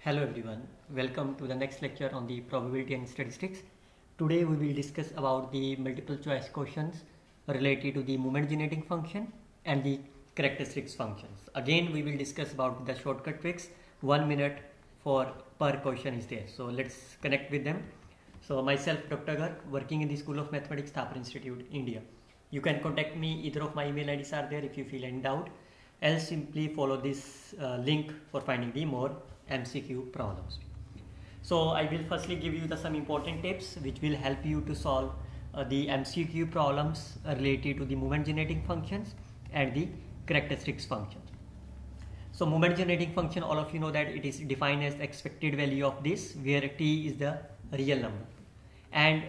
Hello everyone, welcome to the next lecture on the probability and statistics. Today we will discuss about the multiple choice questions related to the moment generating function and the characteristics functions. Again we will discuss about the shortcut tricks. 1 minute for per question is there. So let's connect with them. So myself Dr. Garg, working in the School of Mathematics, Thapar Institute, India. You can contact me, either of my email IDs are there if you feel any doubt. Else simply follow this link for finding the more MCQ problems. So I will firstly give you some important tips which will help you to solve the MCQ problems related to the moment generating functions and the characteristics function. So moment generating function, all of you know that it is defined as expected value of this, where t is the real number, and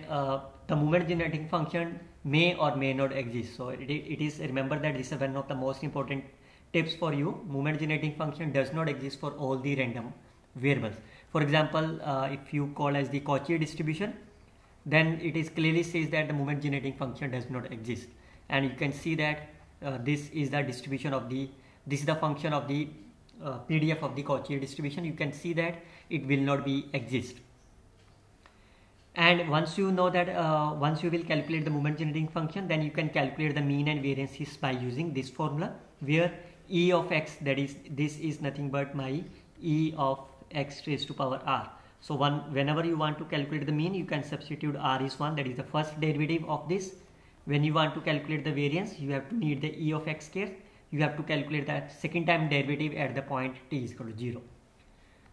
the moment generating function may or may not exist. So it is, remember that this is one of the most important tips for you. Moment generating function does not exist for all the random variables. For example, if you call as the Cauchy distribution, then it is clearly says that the moment generating function does not exist, and you can see that this is the distribution of the, this is the function of the PDF of the Cauchy distribution. You can see that it will not be exist. And once you know that, once you will calculate the moment generating function, then you can calculate the mean and variances by using this formula, where e of x, that is, this is nothing but my e of x raised to power r. So whenever you want to calculate the mean, you can substitute r is 1, that is the first derivative of this. When you want to calculate the variance, you have to need the e of x square. You have to calculate that second time derivative at the point t is equal to 0.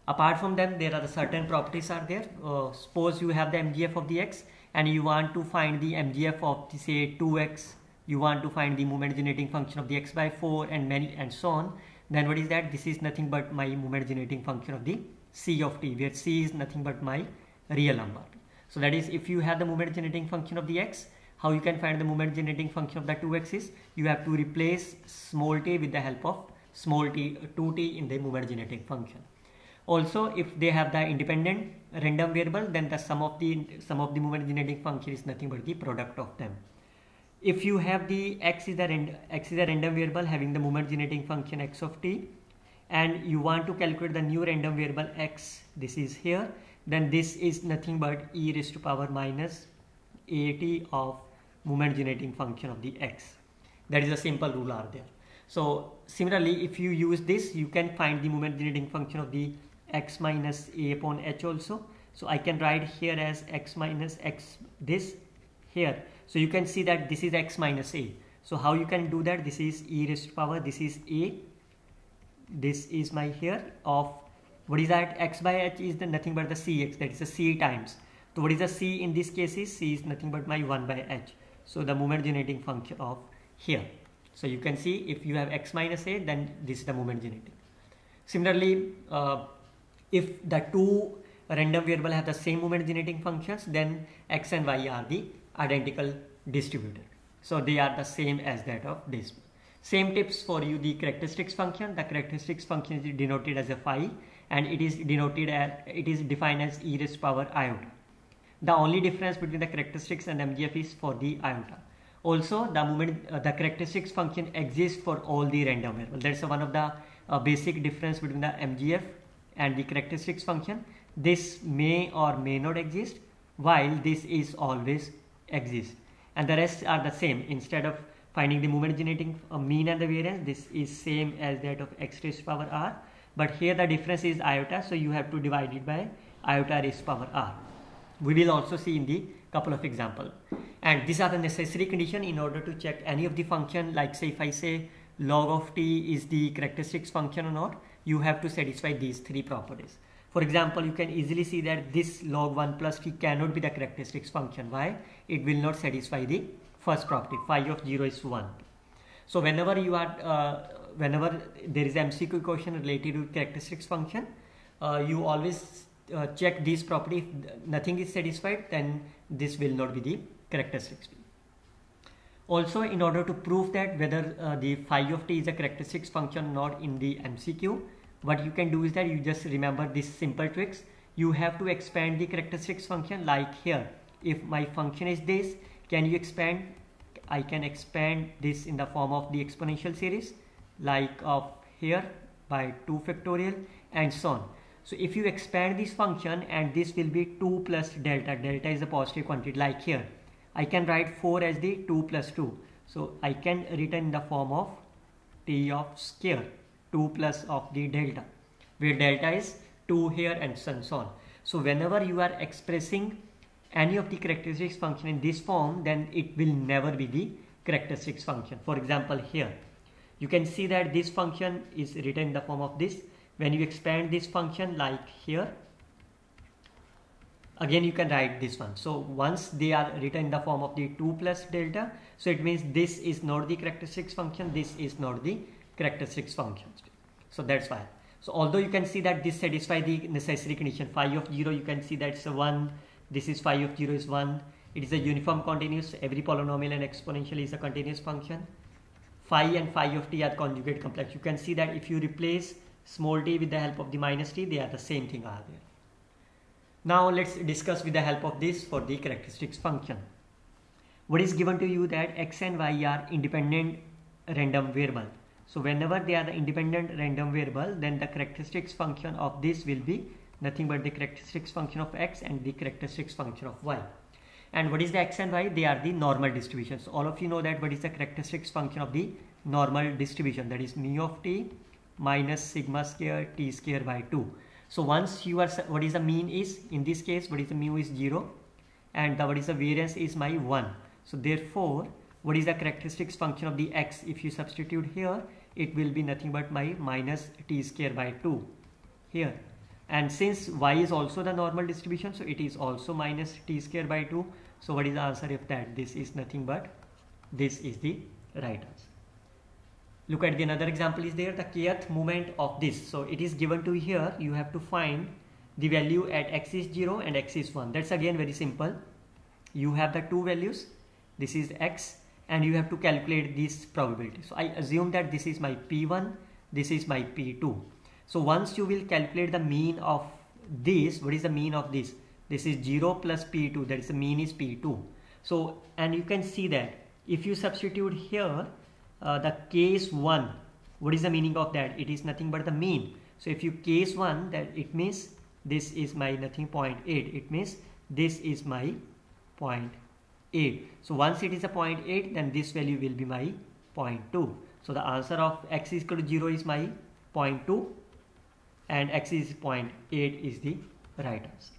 Apart from them, there are the certain properties are there. Suppose you have the MGF of the x and you want to find the MGF of the, say, 2x. You want to find the moment generating function of the x by 4 and so on. Then what is that? This is nothing but my moment generating function of the c of t, where c is nothing but my real number. So that is, if you have the moment generating function of the x, how you can find the moment generating function of the 2x is, you have to replace small t with the help of small t, 2t in the moment generating function. Also, if they have the independent random variable, then the sum of the moment generating function is nothing but the product of them. If you have the x is a random variable having the moment generating function x of t, and you want to calculate the new random variable x, this is here, then this is nothing but e raised to power minus at of moment generating function of the x. That is a simple rule are there. So similarly, if you use this, you can find the moment generating function of the x minus a upon h also. So I can write here as x minus x, this here. So you can see that this is x minus a. So how you can do that? This is e raised to power, this is a, this is my here of, what is that? X by h is the nothing but the cx, that is the c times. So what is the c in this case is, c is nothing but my 1 by h. So the moment generating function of here. So you can see if you have x minus a, then this is the moment generating. Similarly, if the two random variable have the same moment generating functions, then x and y are the identical distributor. So they are the same as that of this. Same tips for you, the characteristics function. The characteristics function is denoted as a phi, and it is denoted as, it is defined as e raised to power iota. The only difference between the characteristics and MGF is for the iota. Also, the characteristics function exists for all the random variables. That's one of the basic difference between the MGF and the characteristics function. This may or may not exist, while this is always exist, and the rest are the same. Instead of finding the moment generating mean and the variance, this is same as that of x raised to power r, but here the difference is iota, so you have to divide it by iota raised to power r. We will also see in the couple of examples, and these are the necessary condition in order to check any of the function. Like say if I say log of t is the characteristics function or not, you have to satisfy these three properties. For example, you can easily see that this log 1 plus t cannot be the characteristics function. Why? It will not satisfy the first property, phi of 0 is 1. So whenever you are, whenever there is MCQ question related to characteristics function, you always check this property. If nothing is satisfied, then this will not be the characteristics. Also, in order to prove that whether the phi of t is a characteristics function or not in the MCQ, what you can do is that you just remember these simple tricks. You have to expand the characteristics function, like here. If my function is this, can you expand? I can expand this in the form of the exponential series, like of here by 2 factorial and so on. So if you expand this function, and this will be 2 plus delta, delta is a positive quantity, like here I can write 4 as the 2 plus 2. So I can written in the form of t of square 2 plus of the delta, where delta is 2 here and so on. So whenever you are expressing any of the characteristics function in this form, then it will never be the characteristics function. For example, here you can see that this function is written in the form of this. When you expand this function, like here, again you can write this one. So once they are written in the form of the 2 plus delta, so it means this is not the characteristics function, this is not the characteristics function. So that's why. So although you can see that this satisfies the necessary condition, phi of 0, you can see that it's a 1, this is phi of 0 is 1, it is a uniform continuous, every polynomial and exponential is a continuous function. Phi and phi of t are conjugate complex. You can see that if you replace small t with the help of the minus t, they are the same thing are there. Now let's discuss with the help of this for the characteristics function. What is given to you that x and y are independent random variable. So whenever they are the independent random variable, then the characteristics function of this will be nothing but the characteristics function of x and the characteristics function of y. And what is the x and y? They are the normal distribution. So all of you know that what is the characteristics function of the normal distribution, that is mu of t minus sigma square t square by 2. So once you are, what is the mean is, in this case what is the mu is 0, and what is the variance is my 1. So therefore what is the characteristics function of the x? If you substitute here, it will be nothing but my minus t square by 2 here. And since y is also the normal distribution, so it is also minus t square by 2. So what is the answer of that? This is nothing but, this is the right answer. Look at the another example is there, the kth moment of this. So it is given to here, you have to find the value at x is 0 and x is 1. That's again very simple. You have the two values, this is x, and you have to calculate this probability. So I assume that this is my p1, this is my p2. So once you will calculate the mean of this, what is the mean of this? This is 0 plus p2, that is the mean is p2. So, and you can see that if you substitute here the case 1, what is the meaning of that? It is nothing but the mean. So if you case 1, that it means this is my nothing 0.8, it means this is my 0.8. So once it is a 0.8, then this value will be my 0.2. So the answer of x is equal to 0 is my 0.2 and x is 0.8 is the right answer.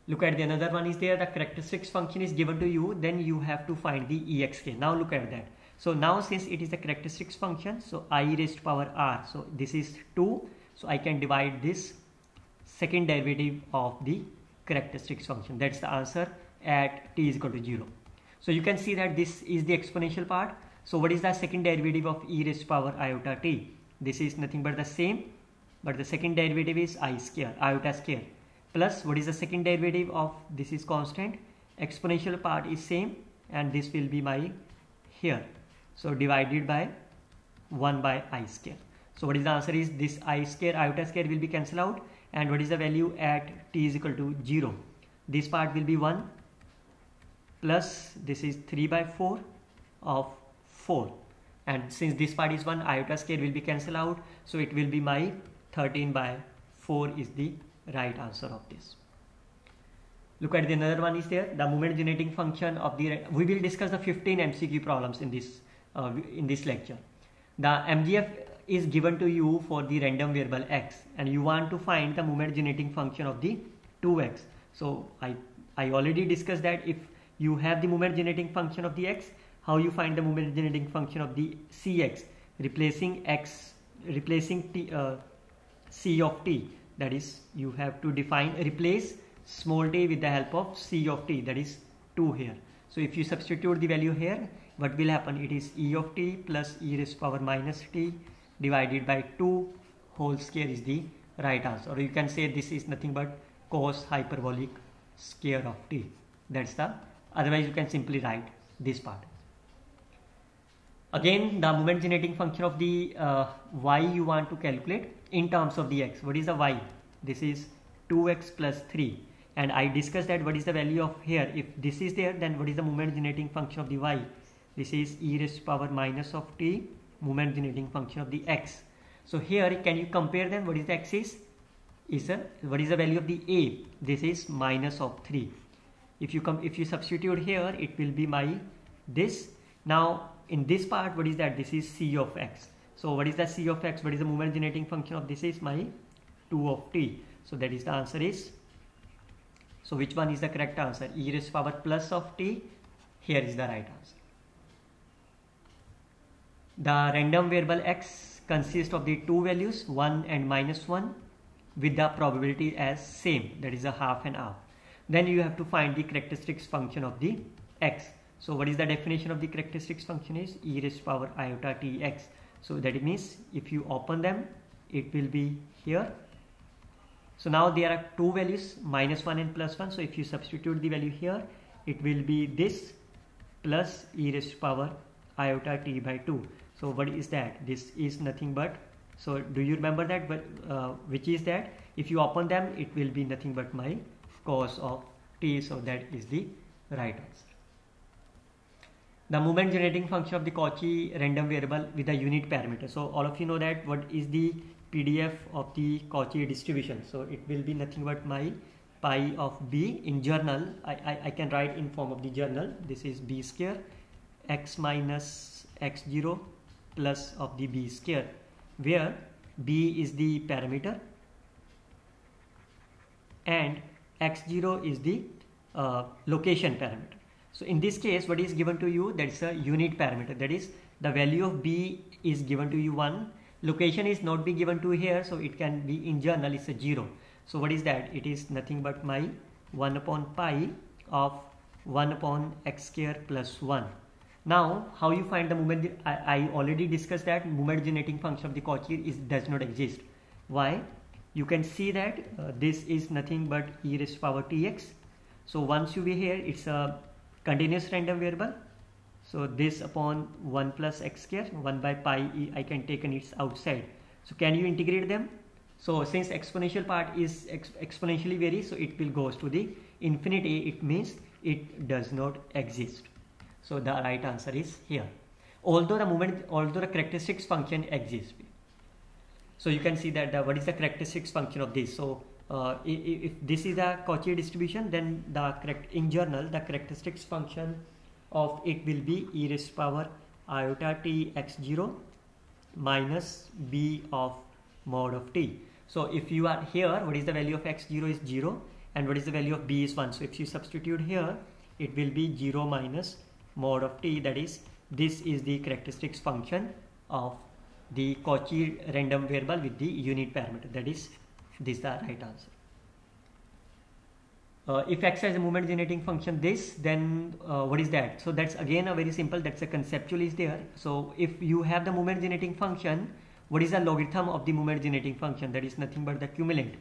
Look at the another one is there, the characteristics function is given to you, then you have to find the exk. Now look at that. So now since it is the characteristics function, so I raised to power r, so this is 2, so I can divide this second derivative of the characteristics function. That's the answer at t is equal to 0. So you can see that this is the exponential part. So what is the second derivative of e raised to power iota t? This is nothing but the same, but the second derivative is I square, iota square, plus what is the second derivative of this is constant, exponential part is same, and this will be my here. So divided by 1 by I square. So what is the answer is this I square, iota square will be cancelled out, and what is the value at t is equal to 0? This part will be 1 plus this is 3 by 4 of 4, and since this part is 1, iota square will be cancelled out, so it will be my 13 by 4 is the right answer of this. Look at the another one is there, the moment generating function of the, we will discuss the 15 MCQ problems in this lecture. The MGF is given to you for the random variable x, and you want to find the moment generating function of the 2x. So I already discussed that if you have the moment generating function of the x, how you find the moment generating function of the cx, replacing x, replacing t, c of t, that is you have to define, replace small t with the help of c of t, that is 2 here. So if you substitute the value here, what will happen? It is e of t plus e raised to power minus t divided by 2 whole square is the right answer. Or you can say this is nothing but cos hyperbolic square of t. That's the, otherwise you can simply write this part. Again, the moment generating function of the y you want to calculate in terms of the x. What is the y? This is 2x plus 3, and I discussed that what is the value of here. If this is there, then what is the moment generating function of the y? This is e raised to power minus of t, moment generating function of the x. So here can you compare them? What is the x is? is what is the value of the a? This is minus of 3. If you substitute here, it will be my this. Now in this part, what is that? This is c of x. So what is the c of x? What is the moment generating function of this? Is my 2 of t. So that is the answer is. So which one is the correct answer? E raised to power plus of t. Here is the right answer. The random variable x consists of the two values 1 and minus 1 with the probability as same, that is a half and half. Then you have to find the characteristics function of the x. So what is the definition of the characteristics function? Is e raised to power iota t x. So that means if you open them, it will be here. So now there are two values, minus 1 and plus 1. So if you substitute the value here, it will be this plus e raised to power iota t by 2. So what is that? This is nothing but, so do you remember that? But which is that? If you open them, it will be nothing but my cos of t. So that is the right answer. The moment generating function of the Cauchy random variable with a unit parameter. So all of you know that what is the PDF of the Cauchy distribution. So it will be nothing but my pi of b. In journal, I can write in form of the journal. This is b square x minus x0 plus of the b square, where b is the parameter and x0 is the location parameter. So in this case, what is given to you? That is a unit parameter. That is the value of b is given to you 1. Location is not be given to here, so it can be in journal it's a 0. So what is that? It is nothing but my 1 upon pi of 1 upon x square plus 1. Now how you find the moment? I already discussed that moment generating function of the Cauchy does not exist. Why? You can see that this is nothing but e raised to power tx. So once you be here, it's a continuous random variable. So this upon 1 plus x square, 1 by pi e, I can take and it's outside. So can you integrate them? So since exponential part is exponentially varies, so it will goes to the infinity. It means it does not exist. So the right answer is here. Although the characteristics function exists. So you can see that what is the characteristics function of this. So if this is a Cauchy distribution, then in general the characteristics function of it will be e raised to power iota t x0 minus b of mod of t. So if you are here, what is the value of x0 is 0 and what is the value of b is 1. So if you substitute here, it will be 0 minus mod of t, that is this is the characteristics function of the Cauchy random variable with the unit parameter, that is this is the right answer. If x has a moment generating function this, then what is that? So that's again a very simple, that's a conceptual is there. So if you have the moment generating function, what is the logarithm of the moment generating function? That is nothing but the cumulant.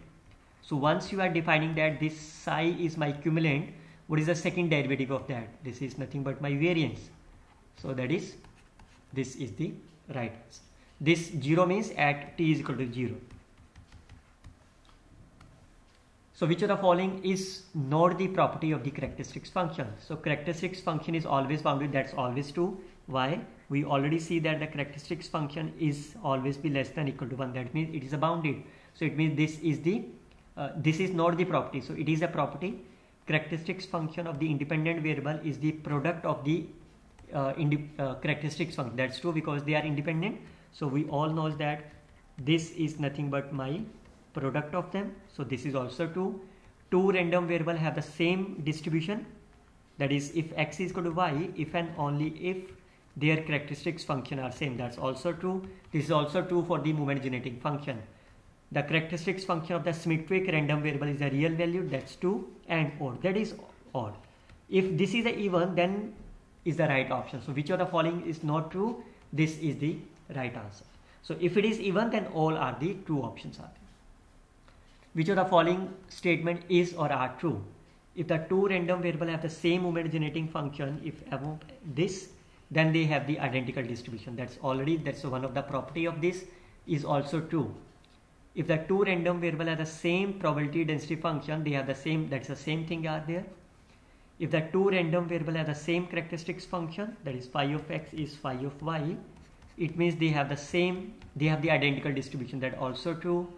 So once you are defining that this psi is my cumulant, what is the second derivative of that? This is nothing but my variance. So that is, this is the right answer. This 0 means at t is equal to 0. So which of the following is not the property of the characteristics function? So characteristics function is always bounded, that's always true. Why? We already see that the characteristics function is always be less than equal to 1. That means it is a bounded. So it means this is the this is not the property. So it is a property. Characteristics function of the independent variable is the product of the characteristics function. That's true because they are independent. So we all know that this is nothing but my product of them. So this is also true. Two random variables have the same distribution. That is, if x is equal to y, if and only if their characteristics function are same. That's also true. This is also true for the moment generating function. The characteristics function of the symmetric random variable is a real value. That's true, and odd. That is odd. If this is a even, then is the right option. So which of the following is not true? This is the right answer. So if it is even, then all are the true options are there. Which of the following statement is or are true? If the two random variables have the same moment generating function, if above this, then they have the identical distribution. That's one of the property of this is also true. If the two random variables have the same probability density function, they have the same, that's the same thing are there. If the two random variables have the same characteristics function, that is phi of x is phi of y, it means they have the same, they have the identical distribution. That also true.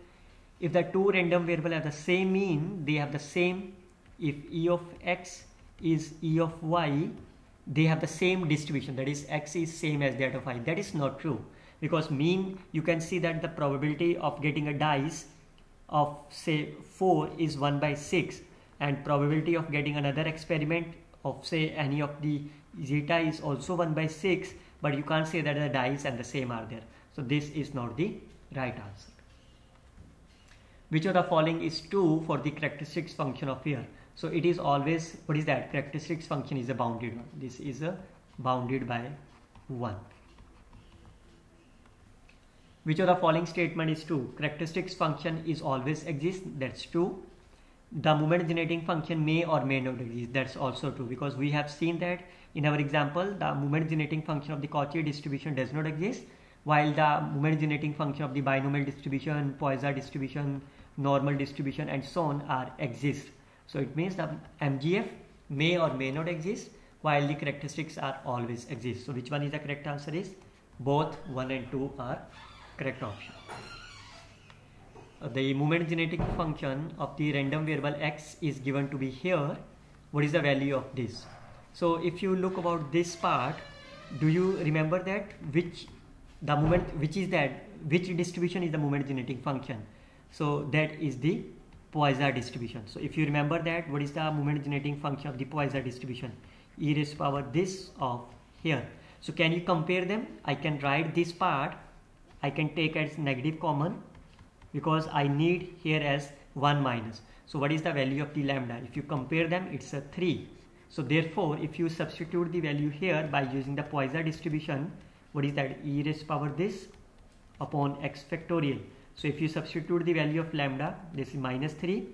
if the two random variables have the same mean, they have the same, if E of x is E of y, they have the same distribution, that is x is same as that of y. That is not true, because mean, you can see that the probability of getting a dice of say 4 is 1 by 6, and probability of getting another experiment of say any of the zeta is also 1 by 6, but you can't say that the dice and the same are there. So this is not the right answer. Which of the following is true for the characteristics function of here? So it is always, what is that? Characteristics function is a bounded one. This is a bounded by 1. Which of the following statement is true? Characteristics function is always exist. That's true. The moment generating function may or may not exist. That's also true, because we have seen that in our example the moment generating function of the Cauchy distribution does not exist, while the moment generating function of the binomial distribution, Poisson distribution, normal distribution and so on are exist. So it means the MGF may or may not exist, while the characteristics are always exist. So which one is the correct answer is both 1 and 2 are correct option. The moment generating function of the random variable x is given to be here. What is the value of this? So if you look about this part, do you remember that which distribution is the moment generating function? So that is the Poisson distribution. So if you remember that, what is the moment generating function of the Poisson distribution? E raised to power this of here. So can you compare them? I can write this part, I can take as negative common, because I need here as 1 minus. So what is the value of the lambda? If you compare them, it's a 3. So therefore, if you substitute the value here by using the Poisson distribution, what is that? E raised to power this upon x factorial. So if you substitute the value of lambda, this is minus 3,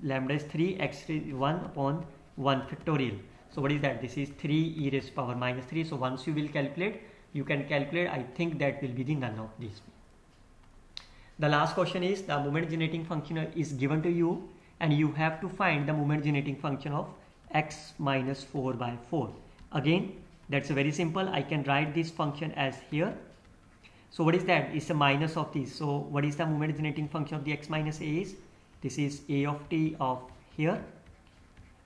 lambda is 3, x is 1 upon 1 factorial. So what is that? This is 3 e raised to power minus 3. So once you will calculate, you can calculate, I think that will be the none of these. The last question is the moment generating function is given to you, and you have to find the moment generating function of x minus 4 by 4. Again, that's very simple. I can write this function as here. So what is that? It's a minus of this. So what is the moment generating function of the x minus a is? This is a of t of here.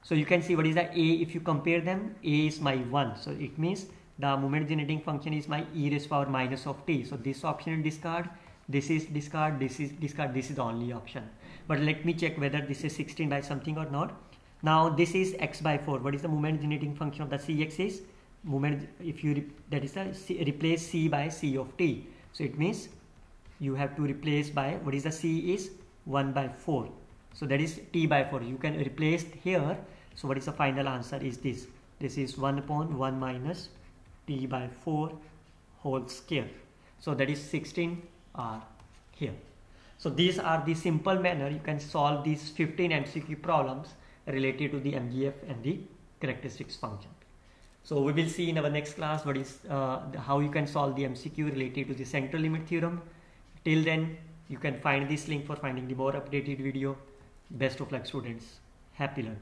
So you can see what is the a. If you compare them, a is my 1. So it means the moment generating function is my e raised to power minus of t. So this option is discard. This is discard, this is discard, this is the only option. But let me check whether this is 16 by something or not. Now this is x by 4. What is the moment generating function of the cx is? Moment, if you that is the replace c by c of t. So it means you have to replace by, what is the c is 1 by 4. So that is t by 4. You can replace here. So what is the final answer is this. This is 1 upon 1 minus t by 4 whole square. So that is 16 are here. So these are the simple manner you can solve these 15 MCQ problems related to the MGF and the characteristics function. So we will see in our next class what is how you can solve the MCQ related to the central limit theorem. Till then, you can find this link for finding the more updated video. Best of luck, students. Happy learning.